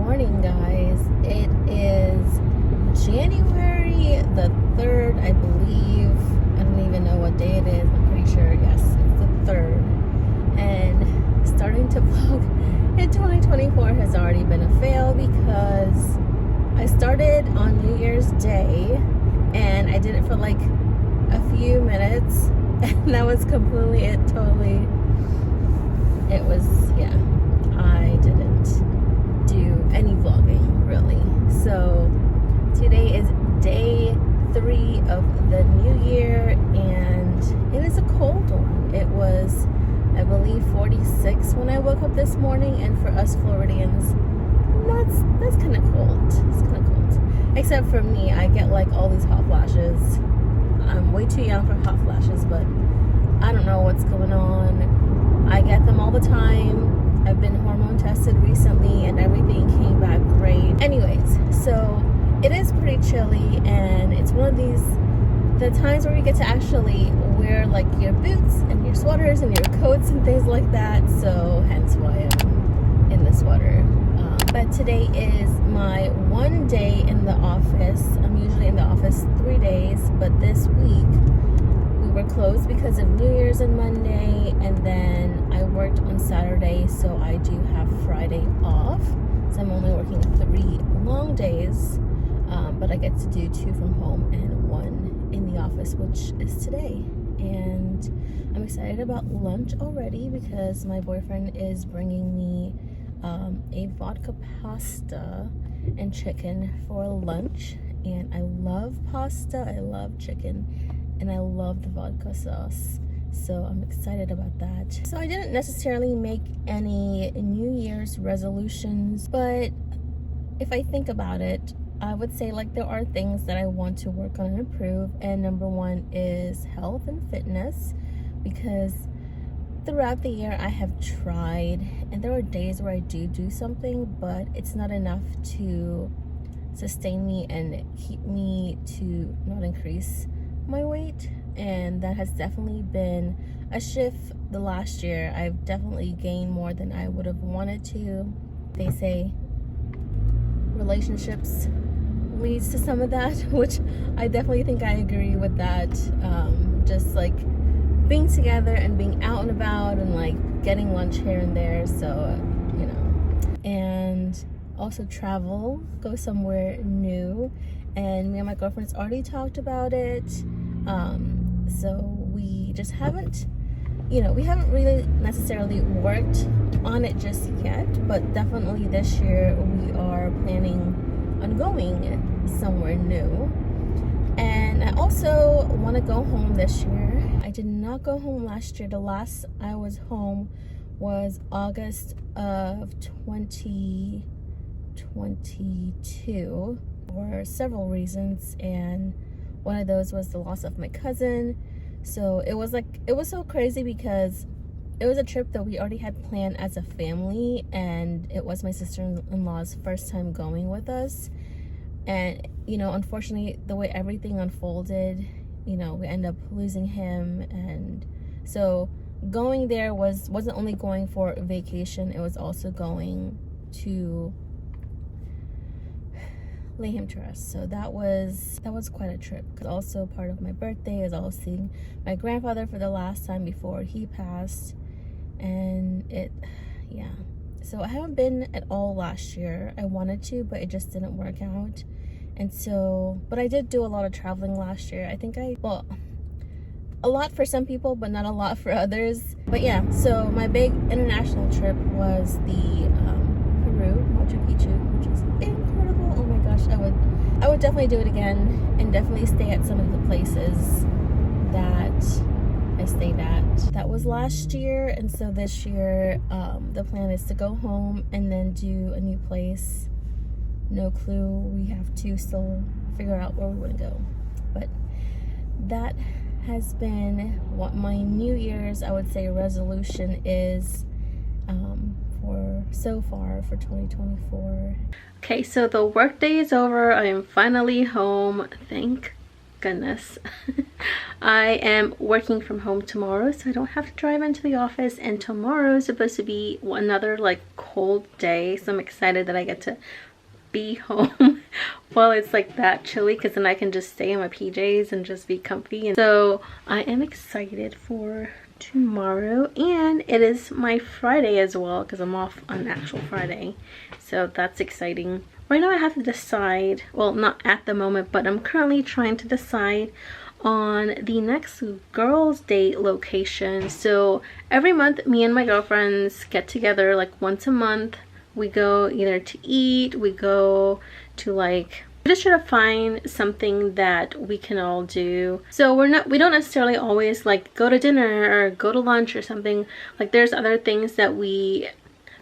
morning, guys. It is January the 3rd, I believe. I don't even know what day it is. I'm pretty sure, yes, it's the 3rd. And starting to vlog in 2024 has already been a fail because I started on New Year's Day and I did it for like a few minutes and that was completely it, totally. It was, yeah, I didn't do any vlogging really. So today is day 3 of the new year and it is a cold one. It was, I believe, 46 when I woke up this morning, and for us Floridians, that's kind of cold. It's kind of cold. Except for me, I get like all these hot flashes. I'm way too young for hot flashes, but I don't know what's going on. I get them all the time. I've been hormone tested recently and everything came back great. Anyways, so it is pretty chilly and it's one of the times where you get to actually wear like your boots and your sweaters and your coats and things like that. So hence why I'm in the sweater. But today is my one day in the office. I'm usually in the office 3 days, but this week we were closed because of New Year's and Monday, and then I worked on Saturday, so I do have Friday off. So I'm only working 3 long days, but I get to do 2 from home and 1 in the office, which is today. And I'm excited about lunch already because my boyfriend is bringing me a vodka pasta and chicken for lunch. And I love pasta, I love chicken, and I love the vodka sauce. So I'm excited about that. So I didn't necessarily make any New Year's resolutions, but if I think about it, I would say like there are things that I want to work on and improve. And number 1 is health and fitness, because throughout the year I have tried, and there are days where I do something, but it's not enough to sustain me and keep me to not increase my weight. And that has definitely been a shift the last year. I've definitely gained more than I would have wanted to. They say relationships leads to some of that, which I definitely think I agree with that. Just like being together and being out and about and like getting lunch here and there, so you know. And also travel, go somewhere new, and me and my girlfriend's already talked about it. So we just haven't, we haven't really necessarily worked on it just yet, but definitely this year we are planning on going somewhere new. And I also want to go home this year. I did not go home last year. The last I was home was August of 2022 for several reasons, and one of those was the loss of my cousin. So it was so crazy because it was a trip that we already had planned as a family, and it was my sister-in-law's first time going with us. And unfortunately, the way everything unfolded, we ended up losing him. And so going there wasn't only going for vacation, it was also going to lay him to rest. So that was quite a trip. Also part of my birthday is also seeing my grandfather for the last time before he passed. And so I haven't been at all last year. I wanted to, but it just didn't work out. And so, but I did do a lot of traveling last year. I think a lot for some people, but not a lot for others. But yeah, so my big international trip was the Peru, Machu Picchu, which is incredible. Oh my gosh, I would definitely do it again, and definitely stay at some of the places that I stayed at. That was last year, and so this year the plan is to go home and then do a new place. No clue. We have to still figure out where we want to go. But that has been what my New Year's, I would say, resolution is for so far for 2024. Okay, so the work day is over. I am finally home. Thank goodness. I am working from home tomorrow, so I don't have to drive into the office, and tomorrow is supposed to be another like cold day, so I'm excited that I get to be home while it's like that chilly, because then I can just stay in my PJs and just be comfy. And so I am excited for tomorrow, and it is my Friday as well, because I'm off on an actual Friday, so that's exciting. Right now I have to decide, well, not at the moment, but I'm currently trying to decide on the next girls date location. So every month me and my girlfriends get together like once a month. We go either to eat, we go to like, we just try to find something that we can all do. So we don't necessarily always like go to dinner or go to lunch or something. Like there's other things that we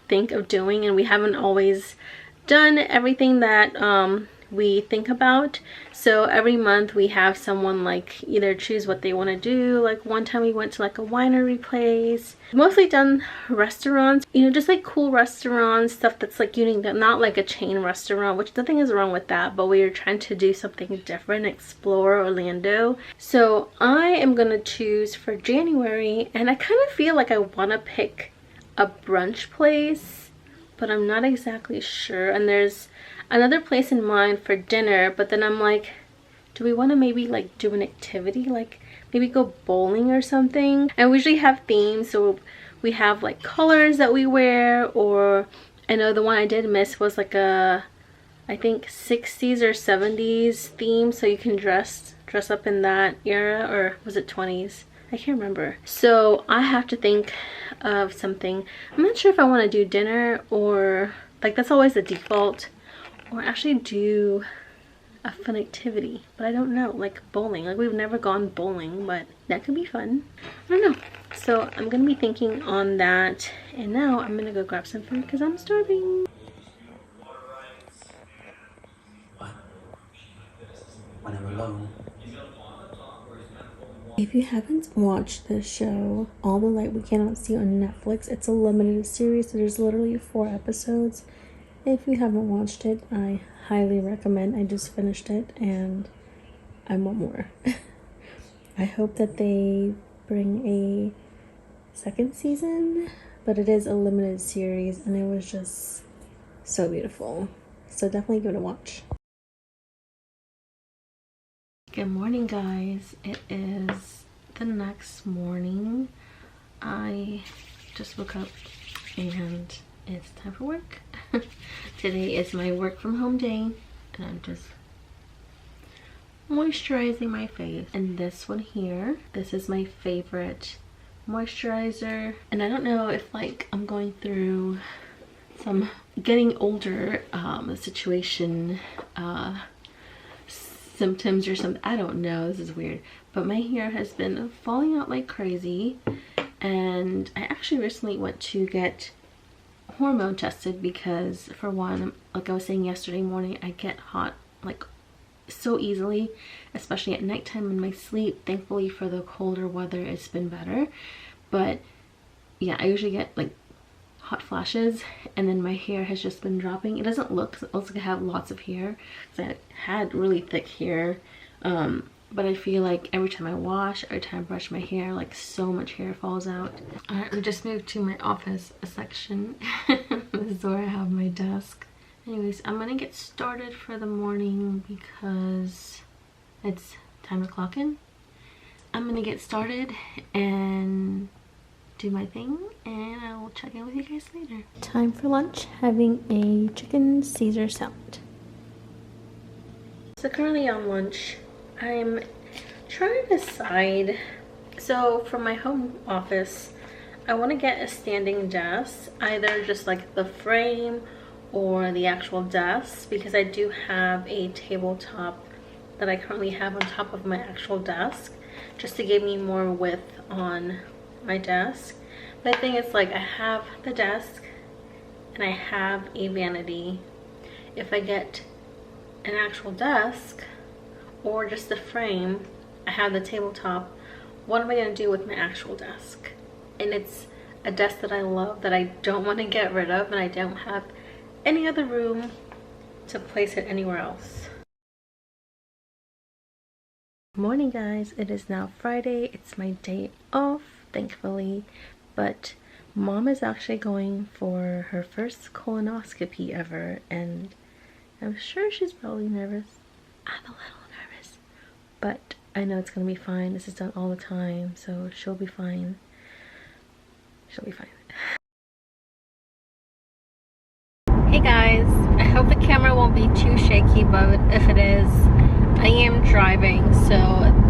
think of doing, and we haven't always done everything that we think about. So every month we have someone like either choose what they want to do. Like one time we went to like a winery place. Mostly done restaurants, you know, just like cool restaurants, stuff that's like unique, not like a chain restaurant, which nothing is wrong with that, but we are trying to do something different, explore Orlando. So I am gonna choose for January, and I kind of feel like I want to pick a brunch place, but I'm not exactly sure. And there's another place in mind for dinner, but then I'm like, do we want to maybe like do an activity, like maybe go bowling or something? And we usually have themes, so we have like colors that we wear, or I know the one I did miss was like a, I think 60s or 70s theme, so you can dress up in that era, or was it 20s? I can't remember. So I have to think of something. I'm not sure if I want to do dinner, or like that's always the default, or actually do a fun activity, but I don't know, like bowling. Like we've never gone bowling, but that could be fun. I don't know. So I'm gonna be thinking on that, and now I'm gonna go grab some food because I'm starving. When I'm alone. If you haven't watched this show, All the Light We Cannot See on Netflix, it's a limited series, so there's literally 4 episodes. If you haven't watched it, I highly recommend. I just finished it and I want more. I hope that they bring a second season, but it is a limited series and it was just so beautiful. So definitely give it a watch. Good morning, guys. It is the next morning. I just woke up and it's time for work. Today is my work from home day, and I'm just moisturizing my face. And this one here, this is my favorite moisturizer. And I don't know if like I'm going through some getting older situation symptoms or something. I don't know, this is weird, but my hair has been falling out like crazy, and I actually recently went to get hormone tested because, for one, like I was saying yesterday morning, I get hot like so easily, especially at nighttime in my sleep. Thankfully for the colder weather it's been better, but yeah, I usually get like hot flashes, and then my hair has just been dropping. It doesn't look, it looks like I have lots of hair because I had really thick hair, but I feel like every time I wash, every time I brush my hair, like so much hair falls out. Alright, we just moved to my office section. This is where I have my desk. Anyways, I'm gonna get started for the morning because it's time to clock in. I'm gonna get started and do my thing, and I will check in with you guys later. Time for lunch, having a chicken Caesar salad. So currently on lunch, I'm trying to decide. So for my home office, I want to get a standing desk, either just like the frame or the actual desk, because I do have a tabletop that I currently have on top of my actual desk, just to give me more width on my desk. But I think it's like I have the desk and I have a vanity. If I get an actual desk or just the frame, I have the tabletop. What am I going to do with my actual desk? And it's a desk that I love, that I don't want to get rid of, and I don't have any other room to place it anywhere else. Morning guys, it is now Friday. It's my day off, thankfully, but mom is actually going for her first colonoscopy ever, and I'm sure she's probably nervous. I'm a little nervous, but I know it's gonna be fine. This is done all the time, so she'll be fine. She'll be fine. Hey guys, I hope the camera won't be too shaky, but if it is, I am driving, so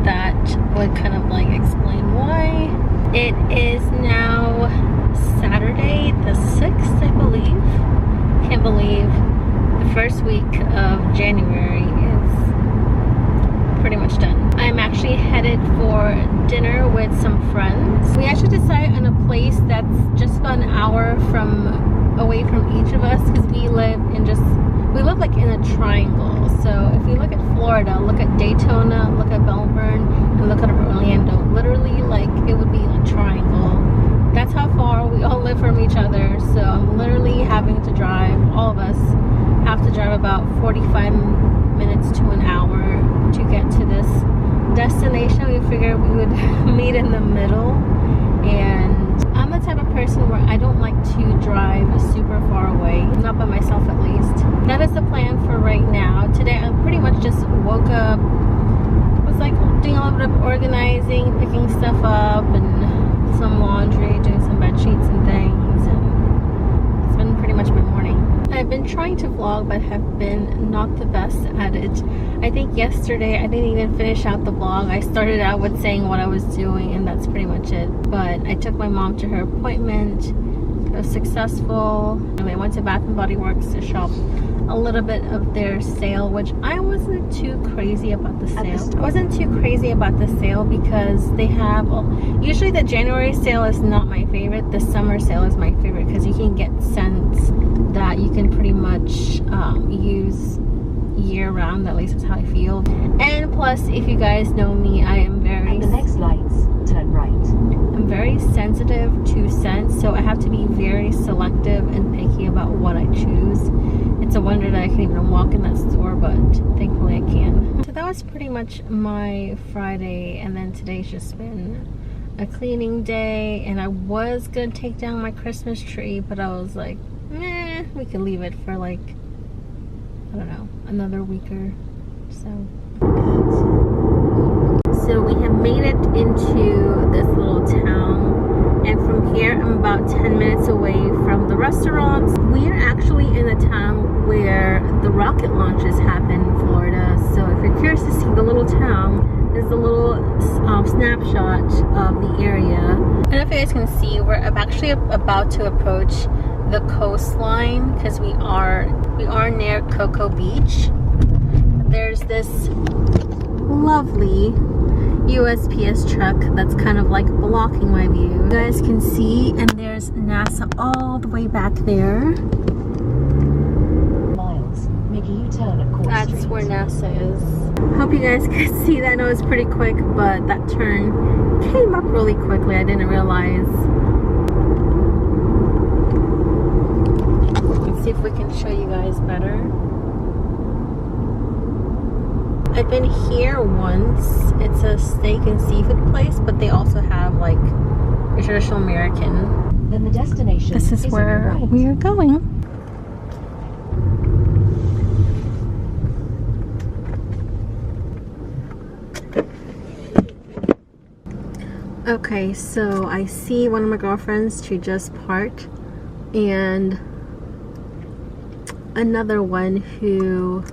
that would kind of like explain why. It is now Saturday the 6th, I believe. Can't believe the first week of January is pretty much done. I'm actually headed for dinner with some friends. We actually decided on a place that's just about an hour away from each of us, because we live like in a triangle. So if you look at Florida, look at Daytona, look at Melbourne, and look at Orlando, literally like it would be a triangle. That's how far we all live from each other. So I'm literally having to drive, all of us have to drive about 45 minutes to an hour to get to this destination. We figured we would meet in the middle, and I'm the type of person where I don't like to drive super far away, not by myself at least. That is the plan for right now. Today I pretty much just woke up, was like doing a little bit of organizing, picking stuff up, and some laundry, doing some bed sheets and things, and it's been pretty much my morning. I've been trying to vlog, but have been not the best at it. I think yesterday I didn't even finish out the vlog. I started out with saying what I was doing, and that's pretty much it. But I took my mom to her appointment. It was successful. And I went to Bath and Body Works to shop a little bit of their sale, which I wasn't too crazy about the sale. I wasn't too crazy about the sale because they have, usually the January sale is not my favorite. The summer sale is my favorite because you can get scents that you can pretty much use year round. At least that's how I feel. And plus, if you guys know me, I am very... At the next lights, turn right. I'm very sensitive to scents, so I have to be very selective and picky about what I choose. It's a wonder that I can even walk in that store, but thankfully I can. So that was pretty much my Friday, and then today's just been a cleaning day, and I was gonna take down my Christmas tree, but I was like, we can leave it for like, I don't know, another week or so. So we have made it into this little town, and from here I'm about 10 minutes away from the restaurants. We are actually in a town where the rocket launches happen in Florida. So if you're curious to see the little town, there's a little snapshot of the area. I don't know if you guys can see, we're actually about to approach the coastline because we are near Cocoa Beach. There's this lovely USPS truck that's kind of like blocking my view. You guys can see, and there's NASA all the way back there. Miles, make a U-turn at Court Street. That's where NASA is. Hope you guys could see that. I know it's pretty quick, but that turn came up really quickly. I didn't realize. Let's see if we can show you guys better. I've been here once. It's a steak and seafood place, but they also have like a traditional American. Then the destination. This is where we are going. Okay, so I see one of my girlfriends, she just parked, and another one who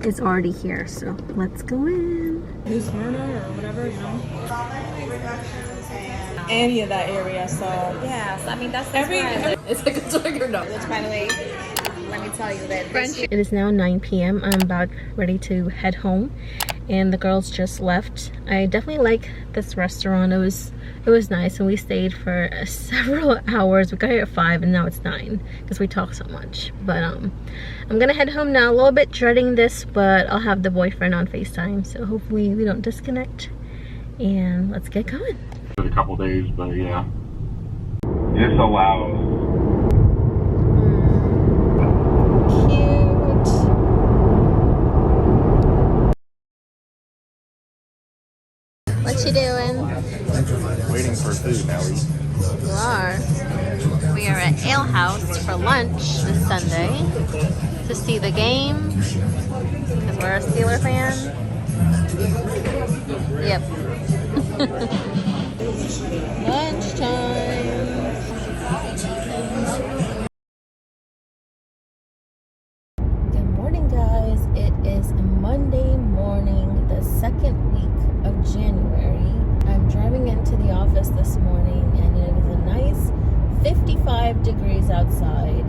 is already here, so let's go in. New Smyrna or whatever, you know. Any of that area, so yeah. So I mean, that's it's like a trigger note. Which, by the way, let me tell you that it is now 9 p.m. I'm about ready to head home, and the girls just left. I definitely like this restaurant. It was nice, and we stayed for several hours. We got here at 5 and now it's 9 because we talk so much. But I'm gonna head home now. A little bit dreading this, but I'll have the boyfriend on FaceTime, so hopefully we don't disconnect, and let's get going. A couple days, but yeah, it's so loud. Cute. you doing? Waiting for food, Nelly. You are. We are at Ale House for lunch this Sunday to see the game because we're a Steeler fan. Yep. Lunchtime. Good morning, guys. It is Monday morning, the second week of January. I'm driving into the office this morning and it is a nice 55 degrees outside.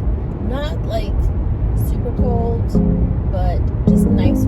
Not like super cold, but just nice